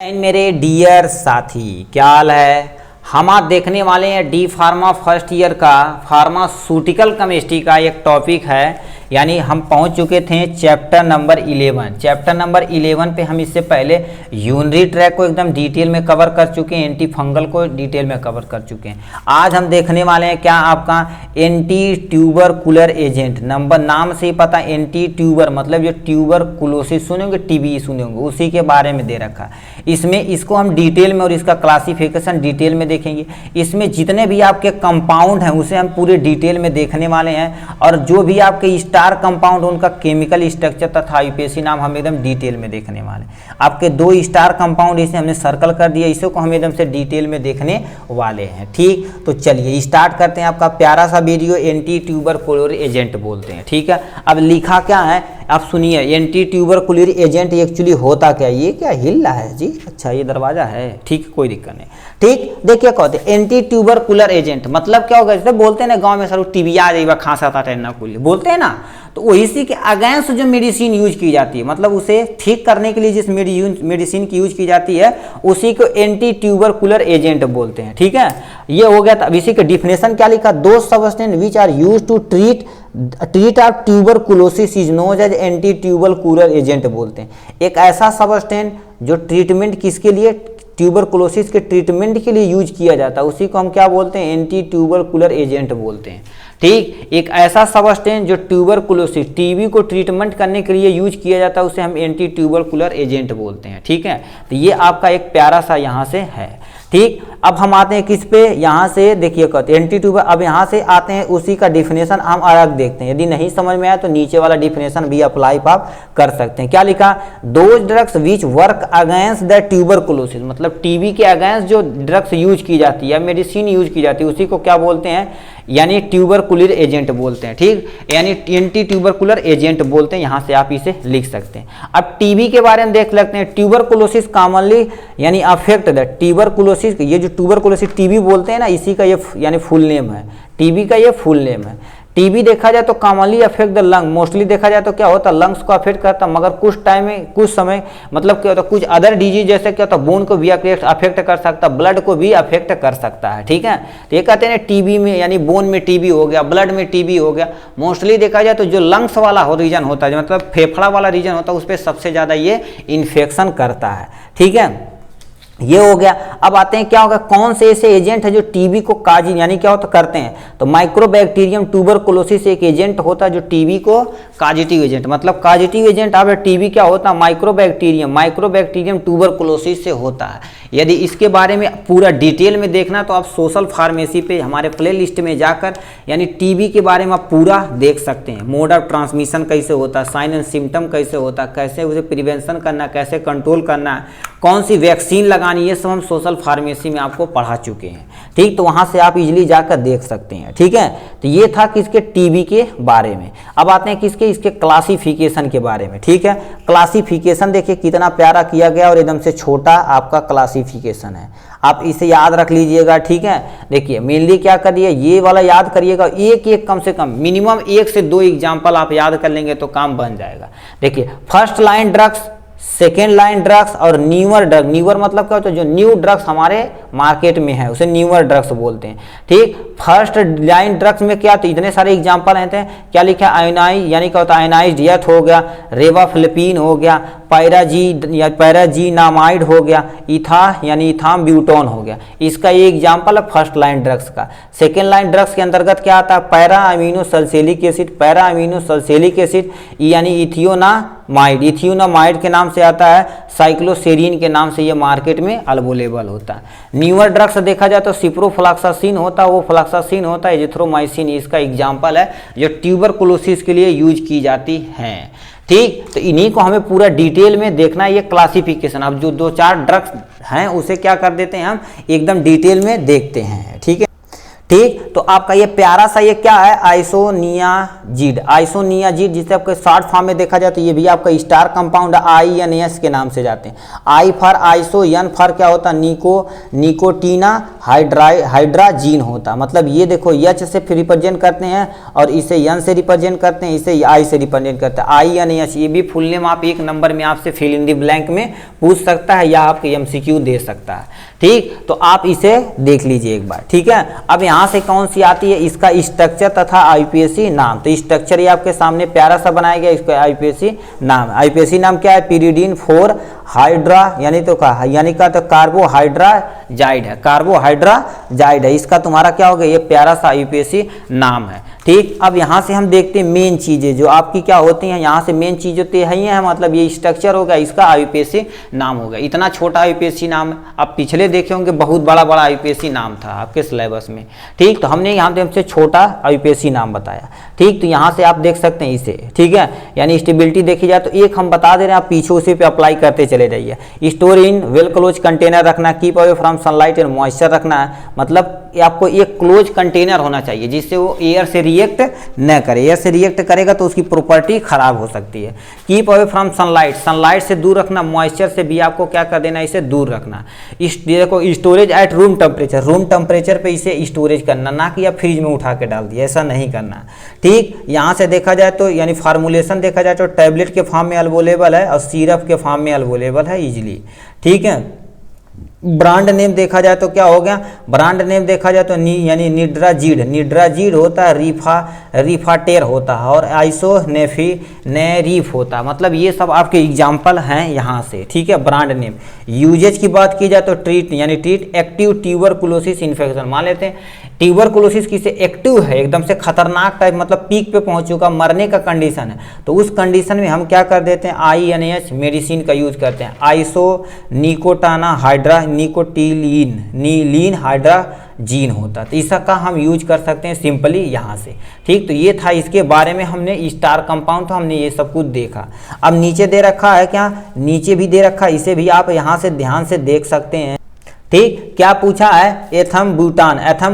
मेरे डियर साथी, क्या हाल है। हम आज देखने वाले हैं डी फार्मा फर्स्ट ईयर का फार्मास्यूटिकल केमिस्ट्री का एक टॉपिक है। यानी हम पहुंच चुके थे चैप्टर नंबर 11। चैप्टर नंबर 11 पे हम इससे पहले यूरिनरी ट्रैक को एकदम डिटेल में कवर कर चुके हैं, एंटी फंगल को डिटेल में कवर कर चुके हैं। आज हम देखने वाले हैं क्या आपका एंटी ट्यूबरकुलर एजेंट। नंबर नाम से ही पता, एंटी ट्यूबर मतलब जो ट्यूबरकुलोसिस सुनेंगे, टीबी सुनेंगे, उसी के बारे में दे रखा है। इसमें इसको हम डिटेल में और इसका क्लासिफिकेशन डिटेल में देखेंगे। इसमें जितने भी आपके कंपाउंड हैं उसे हम पूरे डिटेल में देखने वाले हैं, और जो भी आपके स्टार कंपाउंड उनका केमिकल स्ट्रक्चर तथा आईयूपीएसी नाम हम एकदम डिटेल में देखने वाले हैं। आपके 2 स्टार कंपाउंड इसे हमने सर्कल कर दिया, इसे को हम एकदम से डिटेल में देखने वाले हैं। ठीक, तो चलिए स्टार्ट करते हैं आपका प्यारा सा वीडियो। एंटी ट्यूबरकुलर एजेंट बोलते हैं, ठीक है। अब लिखा क्या है आप सुनिए। एंटी ट्यूबरकुलर एजेंट एक्चुअली होता क्या, ये क्या हिल रहा है जी, अच्छा ये दरवाजा है, ठीक, कोई दिक्कत नहीं। ठीक, देखिए कहते हैं एंटी ट्यूबरकुलर एजेंट मतलब क्या होगा। जैसे बोलते हैं ना गांव में सर टीबिया जाइबा खांसा था टेन्ना कुल बोलते हैं ना, तो वही के अगेंस्ट जो मेडिसिन यूज की जाती है, मतलब उसे ठीक करने के लिए जिस मेडिसिन की यूज की जाती है उसी को एंटी ट्यूबरकुलर एजेंट बोलते हैं। ठीक है, ये हो गया। अब इसी का डिफिनेशन क्या लिखा, दो substance which are used to treat of tuberculosis is known as anti tubercular agent बोलते हैं। एक ऐसा सब्सटेंस जो ट्रीटमेंट किसके लिए, ट्यूबरकुलोसिस के ट्रीटमेंट के लिए यूज किया जाता है, उसी को हम क्या बोलते हैं, एंटी ट्यूबरकुलर एजेंट बोलते हैं। ठीक, एक ऐसा सब्सटेंस जो ट्यूबरकुलोसिस टीबी को ट्रीटमेंट करने के लिए यूज किया जाता है उसे हम एंटी ट्यूबरकुलर एजेंट बोलते हैं। ठीक है, तो ये आपका एक प्यारा सा यहाँ से है। ठीक, अब हम आते हैं किस पे, यहाँ से देखिए कहते हैं एंटी ट्यूबर। अब यहाँ से आते हैं उसी का डिफिनेशन हम अलग देखते हैं। यदि नहीं समझ में आया तो नीचे वाला डिफिनेशन भी अप्लाई आप कर सकते हैं। क्या लिखा, those drugs which work against the tuberculosis, मतलब टीबी के अगेंस्ट जो ड्रग्स यूज की जाती है या मेडिसिन यूज की जाती है उसी को क्या बोलते हैं, यानी ट्यूबरकुलर एजेंट बोलते हैं। ठीक, यानी एंटी ट्यूबरकुलर एजेंट बोलते हैं, यहाँ से आप इसे लिख सकते हैं। अब टीबी के बारे में देख लेते हैं। ट्यूबरकुलोसिस कॉमनली यानी अफेक्ट द ट्यूबरकुलोसिस, ये जो ट्यूबरकुलोसिस टीबी बोलते हैं ना, इसी का ये यानी फुल नेम है, टीबी का ये फुल नेम है। टीबी देखा जाए तो commonly affect the lung, mostly देखा जाए तो क्या होता है लंग्स को अफेक्ट करता, मगर कुछ टाइम में कुछ समय मतलब क्या होता है कुछ अदर डिजीज जैसे क्या होता है बोन को भी अफेक्ट कर सकता, ब्लड को भी अफेक्ट कर सकता है। ठीक है, तो ये कहते हैं टीबी में यानी बोन में टीबी हो गया, ब्लड में टीबी हो गया। मोस्टली देखा जाए तो जो लंग्स वाला रीजन होता है, मतलब फेफड़ा वाला रीजन होता है, उस पर सबसे ज़्यादा ये इन्फेक्शन करता है। ठीक है, ये हो गया। अब आते हैं क्या होगा, कौन से ऐसे एजेंट है जो टीबी को काजी यानी क्या होता करते हैं, तो माइक्रोबैक्टीरियम ट्यूबरकुलोसिस एक एजेंट होता है जो टीबी को काजिटिव एजेंट, मतलब काजिटिव एजेंट अब टीबी क्या होता है, माइक्रोबैक्टीरियम ट्यूबरकुलोसिस से होता है। यदि इसके बारे में पूरा डिटेल में देखना तो आप सोशल फार्मेसी पे हमारे प्ले लिस्ट में जाकर यानी टीबी के बारे में आप पूरा देख सकते हैं। मोड ऑफ ट्रांसमिशन कैसे होता है, साइन एंड सिम्टम कैसे होता है, कैसे उसे प्रिवेंशन करना, कैसे कंट्रोल करना है, कौन सी वैक्सीन लगानी, ये सब हम सोशल फार्मेसी में आपको पढ़ा चुके हैं। ठीक, तो वहाँ से आप इजीली जाकर देख सकते हैं। ठीक है, तो ये था किसके, टीबी के बारे में। अब आते हैं किसके, इसके क्लासिफिकेशन के बारे में। ठीक है, क्लासिफिकेशन देखिए कितना प्यारा किया गया और एकदम से छोटा आपका क्लासिफिकेशन है, आप इसे याद रख लीजिएगा। ठीक है, देखिए मेनली क्या करिए, ये वाला याद करिएगा, एक कम से कम मिनिमम 1 से 2 एग्जाम्पल आप याद कर लेंगे तो काम बन जाएगा। देखिए first line drugs, second line drugs और न्यूअर ड्रग। न्यूअर मतलब क्या होता है, जो न्यू ड्रग्स हमारे मार्केट में है उसे न्यूअर ड्रग्स बोलते हैं। ठीक, फर्स्ट लाइन ड्रग्स में क्या, तो इतने सारे एग्जांपल रहते हैं। क्या लिखा, आयोनाइज यानी क्या होता है, आयोनाइज्ड एथ हो गया, रेवाफ्लेपिन हो गया, पैराजीनामाइड हो गया, इथा यानी इथाम ब्यूटोन हो गया। इसका ये एग्जाम्पल है फर्स्ट लाइन ड्रग्स का। सेकेंड लाइन ड्रग्स के अंतर्गत क्या आता है, पैरा अमीनो सल्सेलिक एसिड यानी इथियोनामाइड के नाम से आता है, साइक्लोसेरिन के नाम से ये मार्केट में अवेलेबल होता है। न्यूअर ड्रग्स देखा जाए तो सिप्रोफ्लॉक्सासिन होता है, वो फ्लॉक्सासिन होता है, एजिथ्रोमाइसिन इसका एग्जाम्पल है जो ट्यूबरकुलोसिस के लिए यूज की जाती हैं। ठीक, तो इन्हीं को हमें पूरा डिटेल में देखना है, ये क्लासिफिकेशन। अब जो 2-4 ड्रग्स हैं उसे क्या कर देते हैं हम एकदम डिटेल में देखते हैं। ठीक है, ठीक। तो आपका ये प्यारा सा ये क्या है, आइसोनियाजिड। आइसोनियाजिड जिसे आपके शॉर्ट फॉर्म में देखा जाए तो ये भी आपका स्टार कंपाउंड INS के नाम से जाते हैं। I for iso, N for क्या होता है, निकोटीना हाइड्राजीन होता। मतलब ये देखो एच से रिप्रेजेंट करते हैं और इसे एन से रिप्रेजेंट करते हैं, इसे आई से रिप्रेजेंट करते हैं, INS। ये भी फुल नेम आप एक नंबर में आपसे फिल इन द ब्लैंक में पूछ सकता है या आपको MCQ दे सकता है। ठीक, तो आप इसे देख लीजिए एक बार। ठीक है, अब यहाँ से कौन सी आती है, इसका स्ट्रक्चर तथा IUPAC नाम। तो स्ट्रक्चर ये आपके सामने प्यारा सा बनाया गया, इसका IUPAC नाम। IUPAC नाम क्या है, pyridine 4 हाइड्रा यानी तो कार्बोहाइड्राजाइड है, कार्बोहाइड्राजाइड है। इसका तुम्हारा क्या होगा, ये प्यारा सा IUPAC नाम है। ठीक, अब यहाँ से हम देखते हैं मेन चीजें जो आपकी क्या होती हैं। यहाँ से मेन चीज होती है मतलब ये स्ट्रक्चर होगा, इसका IUPAC नाम होगा। इतना छोटा IUPAC नाम आप पिछले देखे होंगे, बहुत बड़ा IUPAC नाम था आपके सिलेबस में। ठीक, तो हमने यहाँ पे हमसे छोटा IUPAC नाम बताया। ठीक, तो यहाँ से आप देख सकते हैं इसे। ठीक है, यानी स्टेबिलिटी देखी जाए तो एक हम बता दे रहे हैं, आप पीछे उसी पे अप्लाई करते चले जाइए। Store in well close container रखना, keep away from sunlight and moisture रखना है। मतलब आपको एक क्लोज कंटेनर होना चाहिए जिससे वो एयर से रिएक्ट न करे। एयर से रिएक्ट करेगा तो उसकी प्रॉपर्टी खराब हो सकती है। Keep away from sunlight, sunlight से दूर रखना, मॉइस्चर से भी आपको क्या कर देना, इसे दूर रखना। देखो storage at room temperature, room temperature पे इसे स्टोरेज करना, ना कि आप फ्रिज में उठा के डाल दिया, ऐसा नहीं करना। ठीक, यहाँ से देखा जाए तो यानी फार्मूलेशन देखा जाए तो टैबलेट के फॉर्म में अवेलेबल है और सिरप के फॉर्म में अवेलेबल है इजीली। ठीक है, ब्रांड नेम देखा जाए तो क्या हो गया, ब्रांड नेम देखा जाए तो यानी निड्राजीड होता है, रिफाटेर होता है और आइसोनेफिनेरिफ होता है। मतलब ये सब आपके एग्जाम्पल हैं यहाँ से। ठीक है, ब्रांड नेम। यूजेज की बात की जाए तो ट्रीट एक्टिव ट्यूबरकुलोसिस इन्फेक्शन। मान लेते हैं ट्यूबरकुलोसिस किसे एक्टिव है, एकदम से खतरनाक टाइप, मतलब पीक पे पहुंच चुका, मरने का कंडीशन है, तो उस कंडीशन में हम क्या कर देते हैं, INH मेडिसिन का यूज करते हैं। आइसोनिकोटाना निकोटिलीन हाइड्राजीन होता है, तो इसका हम यूज कर सकते हैं सिंपली यहाँ से। ठीक, तो ये था इसके बारे में, हमने स्टार कंपाउंड था, हमने ये सब कुछ देखा। अब नीचे दे रखा है क्या, नीचे भी दे रखा है, इसे भी आप यहाँ से ध्यान से देख सकते हैं। ठीक, क्या पूछा है, एथम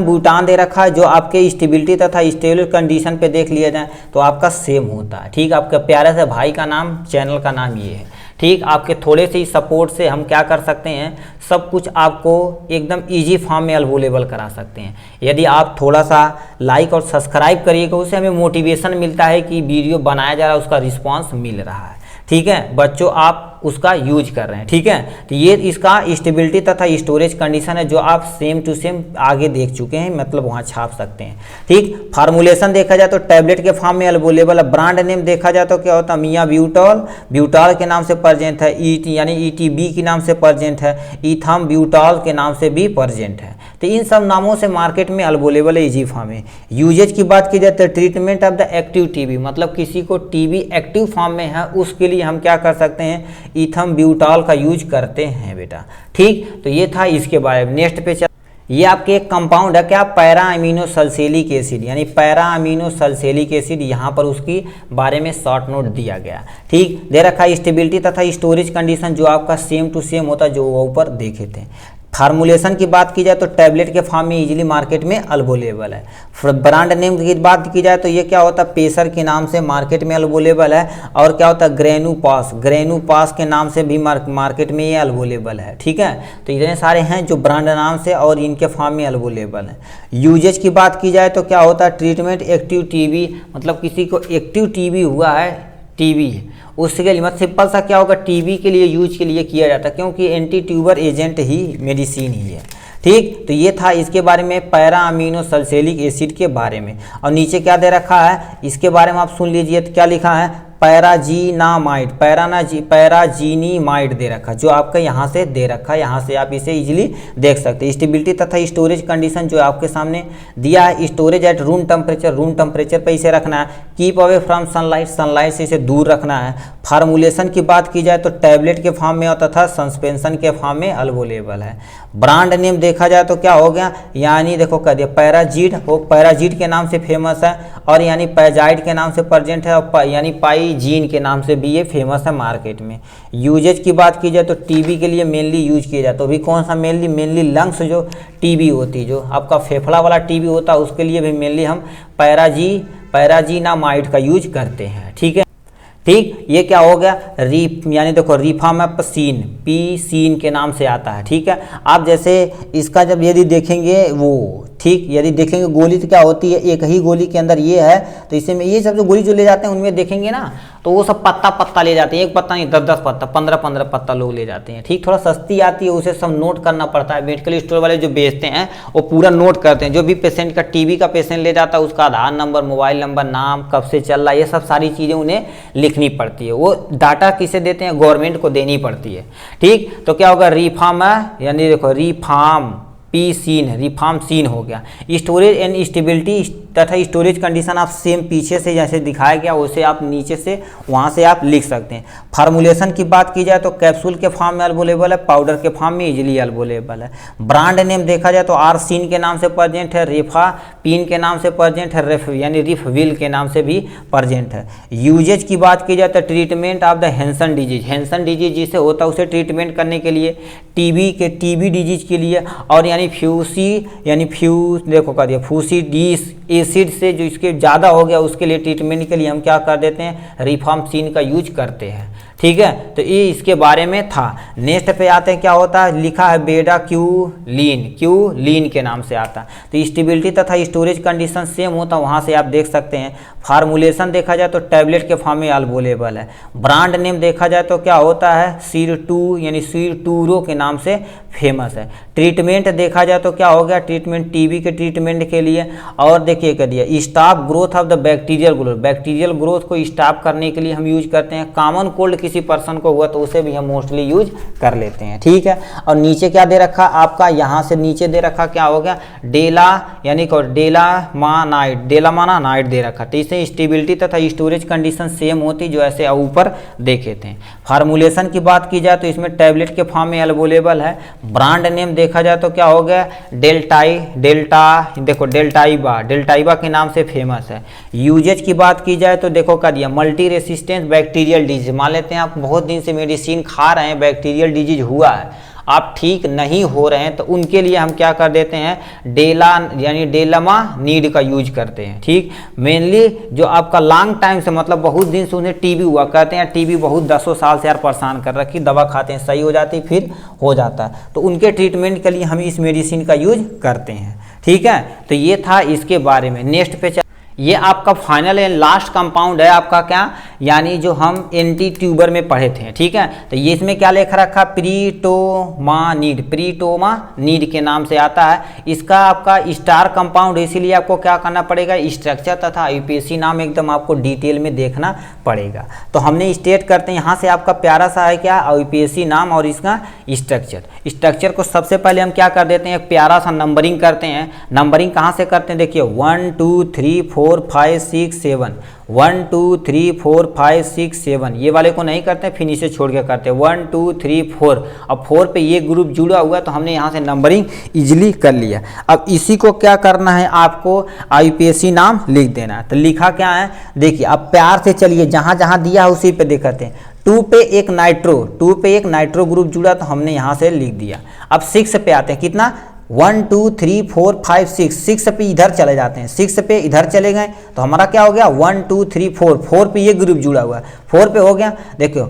ब्यूटान दे रखा है, जो आपके स्टेबिलिटी तथा स्टेबल कंडीशन पे देख लिया जाए तो आपका सेम होता है। ठीक, आपका प्यारे से भाई का नाम, चैनल का नाम ये है। ठीक, आपके थोड़े से ही सपोर्ट से हम क्या कर सकते हैं, सब कुछ आपको एकदम इजी फॉर्म में अवेलेबल करा सकते हैं। यदि आप थोड़ा सा लाइक और सब्सक्राइब करिएगा, उससे हमें मोटिवेशन मिलता है कि वीडियो बनाया जा रहा है, उसका रिस्पांस मिल रहा है। ठीक है बच्चों, आप उसका यूज कर रहे हैं। ठीक है, तो ये इसका स्टेबिलिटी तथा स्टोरेज कंडीशन है जो आप सेम टू सेम आगे देख चुके हैं, मतलब वहाँ छाप सकते हैं। ठीक, फार्मूलेशन देखा जाए तो टैबलेट के फॉर्म में अवेलेबल है। ब्रांड नेम देखा जाए तो क्या होता है, मिया ब्यूटॉल के नाम से प्रेजेंट है, यानी ETB के नाम से प्रेजेंट है, इथम ब्यूटॉल के नाम से भी प्रेजेंट है। तो इन सब नामों से मार्केट में अवेलेबल है इजी फॉर्म में। यूजेज की बात की जाए तो treatment of the active TB, मतलब किसी को TB एक्टिव फॉर्म में है, उसके लिए हम क्या कर सकते हैं, इथम ब्यूटॉल का यूज करते हैं बेटा। ठीक, तो ये था इसके बारे में। नेक्स्ट पे चल, ये आपके एक कंपाउंड है क्या, पैरा अमीनो सल्फेलिक एसिड, यानी पैरा अमीनो सल्फेलिक एसिड, यहाँ पर उसकी बारे में शॉर्ट नोट दिया गया। ठीक, दे रखा है स्टेबिलिटी तथा स्टोरेज कंडीशन जो आपका सेम टू सेम होता है जो वो ऊपर देखे थे। फार्मूलेशन की बात की जाए तो टैबलेट के फॉर्म में इजीली मार्केट में अवेलेबल है। ब्रांड नेम की बात की जाए तो ये क्या होता है, पेसर के नाम से मार्केट में अवेलेबल है। और क्या होता है, ग्रेनुपास के नाम से भी मार्केट में ये अवेलेबल है। ठीक है, तो इतने सारे हैं जो ब्रांड नाम से और इनके फॉर्म में अवेलेबल है। यूजेज की बात की जाए तो क्या होता है, ट्रीटमेंट एक्टिव TB, मतलब किसी को एक्टिव TB हुआ है, TB उसके लिए मतलब सिंपल सा क्या होगा, TB के लिए यूज के लिए किया जाता है, क्योंकि एंटी ट्यूबर एजेंट ही मेडिसिन ही है। ठीक, तो ये था इसके बारे में, पैरा अमीनो सल्फेलिक एसिड के बारे में। और नीचे क्या दे रखा है, इसके बारे में आप सुन लीजिए, तो क्या लिखा है, पैराजीनीमाइड दे रखा, जो आपका यहाँ से दे रखा है, यहाँ से आप इसे इजीली देख सकते हैं। स्टेबिलिटी तथा स्टोरेज कंडीशन जो आपके सामने दिया है, स्टोरेज एट रूम टेम्परेचर पे इसे रखना है। कीप अवे फ्रॉम सनलाइट से इसे दूर रखना है। फार्मूलेशन की बात की जाए तो टैबलेट के फॉर्म में तथा सस्पेंशन के फॉर्म में अवेलेबल है। ब्रांड नेम देखा जाए तो क्या हो गया, यानी देखो कह दिया पैराजीड, वो पैराजीड के नाम से फेमस है। और यानी पैजाइड के नाम से प्रेजेंट है, और यानी पाइजीन के नाम से भी ये फेमस है मार्केट में। यूजेज की बात की जाए तो टीबी के लिए मेनली यूज किया जाता है। तो भी कौन सा मेनली लंग्स जो टीबी होती है, जो आपका फेफड़ा वाला टीबी होता है, उसके लिए भी मेनली हम पैराजीनामाइड का यूज करते हैं। ठीक है, ठीक। ये क्या हो गया, यानी देखो रिफामेप्सिन, पीसीन के नाम से आता है। ठीक है, आप जैसे इसका जब यदि देखेंगे वो, ठीक, यदि देखेंगे गोली तो क्या होती है, एक ही गोली के अंदर ये है, तो इसे में ये सब जो गोली जो ले जाते हैं उनमें देखेंगे ना, तो वो सब पत्ता पत्ता ले जाते हैं, एक पत्ता नहीं 10-10 पत्ता, 15-15 पत्ता लोग ले जाते हैं। ठीक, थोड़ा सस्ती आती है, उसे सब नोट करना पड़ता है। मेडिकल स्टोर वाले जो बेचते हैं वो पूरा नोट करते हैं। जो भी पेशेंट का टीबी का पेशेंट ले जाता है उसका आधार नंबर, मोबाइल नंबर, नाम, कब से चल रहा है, ये सब सारी चीज़ें उन्हें लिखनी पड़ती है। वो डाटा किसे देते हैं, गवर्नमेंट को देनी पड़ती है। ठीक, तो क्या होगा, यानी देखो रिफाम्पसिन हो गया। स्टोरेज एंड स्टेबिलिटी तथा स्टोरेज कंडीशन आप सेम पीछे से जैसे दिखाया गया वैसे आप नीचे से वहाँ से आप लिख सकते हैं। फार्मूलेशन की बात की जाए तो कैप्सूल के फॉर्म में अवेलेबल है, पाउडर के फॉर्म में इजीली अवेलेबल है। ब्रांड नेम देखा जाए तो आरसीन के नाम से प्रेजेंट है, रेफापिन के नाम से प्रेजेंट है, यानी रिफविल के नाम से भी प्रेजेंट है। यूजेज की बात की जाए तो treatment of the Hansen disease जिसे होता है उसे ट्रीटमेंट करने के लिए, टीबी डिजीज के लिए, और यानी फ्यूसिडीस एसिड से जो इसके ज़्यादा हो गया उसके लिए ट्रीटमेंट के लिए हम क्या कर देते हैं, रिफाम्पसिन का यूज करते हैं। ठीक है, तो ये इसके बारे में था। नेक्स्ट पे आते हैं, क्या होता है, लिखा है बेटा क्यूलीन के नाम से आता है। तो स्टेबिलिटी तथा स्टोरेज कंडीशन सेम होता है, वहाँ से आप देख सकते हैं। फार्मूलेशन देखा जाए तो टैबलेट के फॉर्म में अवेलेबल है। ब्रांड नेम देखा जाए तो क्या होता है, सीर2 यानी सीरटूरो के नाम से फेमस है। ट्रीटमेंट देखा जाए तो क्या हो गया, ट्रीटमेंट टीबी के ट्रीटमेंट के लिए, और देखिए कर दिया stop growth of the bacterial growth को स्टॉप करने के लिए हम यूज करते हैं। कॉमन कोल्ड किसी पर्सन को हुआ तो उसे भी हम मोस्टली यूज कर लेते हैं। ठीक है, और नीचे क्या दे रखा आपका, यहाँ से नीचे दे रखा क्या हो गया, डेलामानाइड दे रखा। तो इससे स्टेबिलिटी तथा स्टोरेज कंडीशन सेम होती जो ऐसे ऊपर देखे थे। फार्मूलेशन की बात की जाए तो इसमें टैबलेट के फॉर्म में अवेलेबल है। ब्रांड नेम देखा जाए तो क्या हो गया, डेल्टाइबा के नाम से फेमस है। यूजेज की बात की जाए तो देखो क्या दिया, मल्टी रेसिस्टेंट बैक्टीरियल डिजीज। मान लेते हैं आप बहुत दिन से मेडिसिन खा रहे हैं, बैक्टीरियल डिजीज हुआ है, आप ठीक नहीं हो रहे हैं, तो उनके लिए हम क्या कर देते हैं, डेलामानीड का यूज करते हैं। ठीक, मेनली जो आपका लॉन्ग टाइम से मतलब बहुत दिन से उन्हें टीबी हुआ, कहते हैं टीबी बहुत 10 साल से यार परेशान कर रखी, दवा खाते हैं सही हो जाती फिर हो जाता है, तो उनके ट्रीटमेंट के लिए हम इस मेडिसिन का यूज करते हैं। ठीक है, तो ये था इसके बारे में। नेक्स्ट पे ये आपका फाइनल एंड लास्ट कंपाउंड है आपका, क्या यानी जो हम एंटी ट्यूबर में पढ़े थे। ठीक है, तो ये इसमें क्या लिख रखा, प्रीटोमानीड के नाम से आता है। इसका आपका स्टार कंपाउंड, इसीलिए आपको क्या करना पड़ेगा, स्ट्रक्चर तथा आईयूपीएसी नाम एकदम आपको डिटेल में देखना पड़ेगा। तो हमने स्टेट करते हैं यहाँ से, आपका प्यारा सा है क्या, आईयूपीएसी नाम और इसका स्ट्रक्चर को सबसे पहले हम क्या कर देते हैं, एक प्यारा सा नंबरिंग करते हैं। नंबरिंग कहाँ से करते हैं, देखिए 1 2 3 4 5 6 7, 1 2 3 4 5 6 7, ये वाले को नहीं करते, फिर इसे छोड़ के करते हैं 1 2 3 4। अब 4 पे ये ग्रुप जुड़ा हुआ तो हमने यहाँ से नंबरिंग इजीली कर लिया। अब इसी को क्या करना है, आपको आईयूपीएसी नाम लिख देना है। तो लिखा क्या है, देखिए अब प्यार से चलिए, जहाँ जहाँ दिया है उसी पे देखते हैं। 2 पे एक नाइट्रो ग्रुप जुड़ा तो हमने यहाँ से लिख दिया। अब 6 पे आते हैं, कितना 1 2 3 4 5 6 पे इधर चले जाते हैं, 6 पे इधर चले गए तो हमारा क्या हो गया 1 2 3 4 पे ये ग्रुप जुड़ा हुआ है, 4 पे हो गया। देखो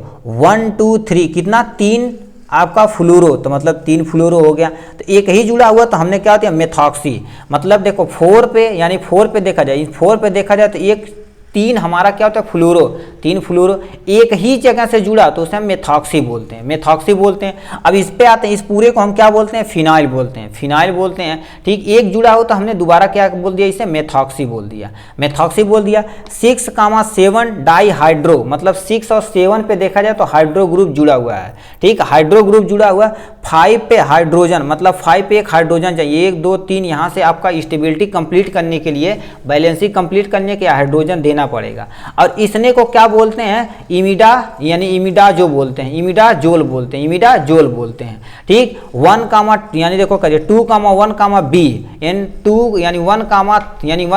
1 2 3 कितना 3 आपका फ्लोरो, तो मतलब 3 फ्लोरो हो गया। तो एक ही जुड़ा हुआ तो हमने क्या होता है मेथॉक्सी, मतलब देखो 4 पे यानी 4 पे देखा जाए, 4 पे देखा जाए तो एक 3 हमारा क्या होता है फ्लोरो, 3 फ्लोरो एक ही जगह से जुड़ा तो उसे हम मेथॉक्सी बोलते हैं। अब इस पे आते हैं, इस पूरे को हम क्या बोलते हैं, फिनाइल बोलते हैं। ठीक, एक जुड़ा हो तो हमने दोबारा क्या बोल दिया, इसे मेथॉक्सी बोल दिया। 6,7 डाईहाइड्रो, मतलब 6 और 7 पे देखा जाए तो हाइड्रो ग्रुप जुड़ा हुआ है। ठीक, हाइड्रो ग्रुप जुड़ा हुआ। 5 पे हाइड्रोजन, मतलब 5 पे एक हाइड्रोजन चाहिए, 1 2 3 यहाँ से आपका स्टेबिलिटी कंप्लीट करने के लिए, बैलेंसिंग कंप्लीट करने के हाइड्रोजन देना देना पड़ेगा। और इसने को क्या बोलते हैं, इमिडा यानी इमिडाजो बोलते हैं, इमिडाजोल बोलते हैं, इमिडाजोल बोलते हैं। ठीक, 1 कामा यानी देखो करिए 2 कामा 1 कामा बी एन 2 यानी 1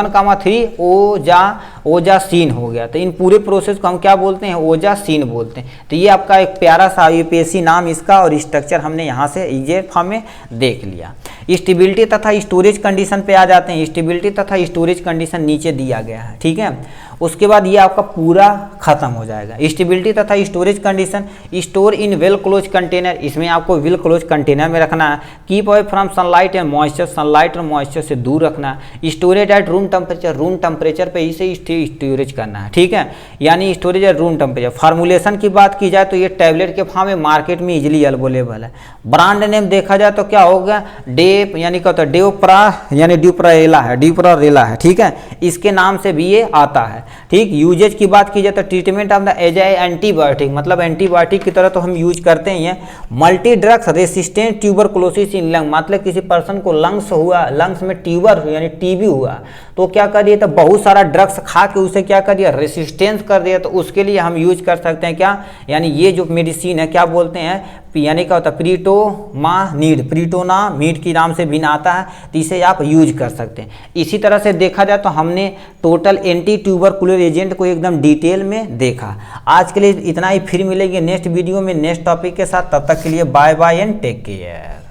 कामा 3 ओजासीन हो गया। तो इन पूरे प्रोसेस को हम क्या बोलते हैं, ओजासीन बोलते हैं। तो ये आपका एक प्यारा सा यूपीएससी नाम इसका और स्ट्रक्चर हमने यहाँ से ये फॉर्म में देख लिया। स्टेबिलिटी तथा स्टोरेज कंडीशन पे आ जाते हैं। स्टेबिलिटी तथा स्टोरेज कंडीशन नीचे दिया गया है, ठीक है। उसके बाद ये आपका पूरा खत्म हो जाएगा। स्टेबिलिटी तथा storage condition, store in well close container, इसमें आपको वेल क्लोज कंटेनर में रखना है। Keep away from sunlight and moisture, sunlight और मॉइस्चर से दूर रखना है। Storage at room temperature, room temperature पे इसे स्टोरेज करना है, ठीक है, यानी storage at room temperature. Formulation की बात की जाए तो ये टैबलेट के फॉर्म में मार्केट में इजिली अवेलेबल है। ब्रांड नेम देखा जाए तो क्या होगा, डेप यानी क्या होता है, डेओप्रा यानी ड्यूप्रारेला है, ड्यूप्रारेला है, ठीक है, इसके नाम से भी ये आता है। ठीक, यूजेज की बात की जाए तो treatment of the as a antibiotic, मतलब एंटीबायोटिक की तरह तो हम यूज करते ही हैं। Multi drugs resistant tuberculosis in lung, मतलब किसी पर्सन को लंग्स हुआ, लंग्स में ट्यूबर यानी टीबी हुआ तो क्या करिए, तो बहुत सारा ड्रग्स खा के उसे क्या कर दिया, रेसिस्टेंस कर दिया, तो उसके लिए हम यूज कर सकते हैं क्या, यानी ये जो मेडिसिन है क्या बोलते हैं, यानी क्या होता है, प्रीटोमानीड, प्रीटोनामीड के नाम से भी आता है, तो इसे आप यूज कर सकते हैं। इसी तरह से देखा जाए तो हमने टोटल एंटी ट्यूबरकुलर एजेंट को एकदम डिटेल में देखा। आज के लिए इतना ही, फिर मिलेंगे नेक्स्ट वीडियो में नेक्स्ट टॉपिक के साथ। तब तक के लिए bye bye and take care.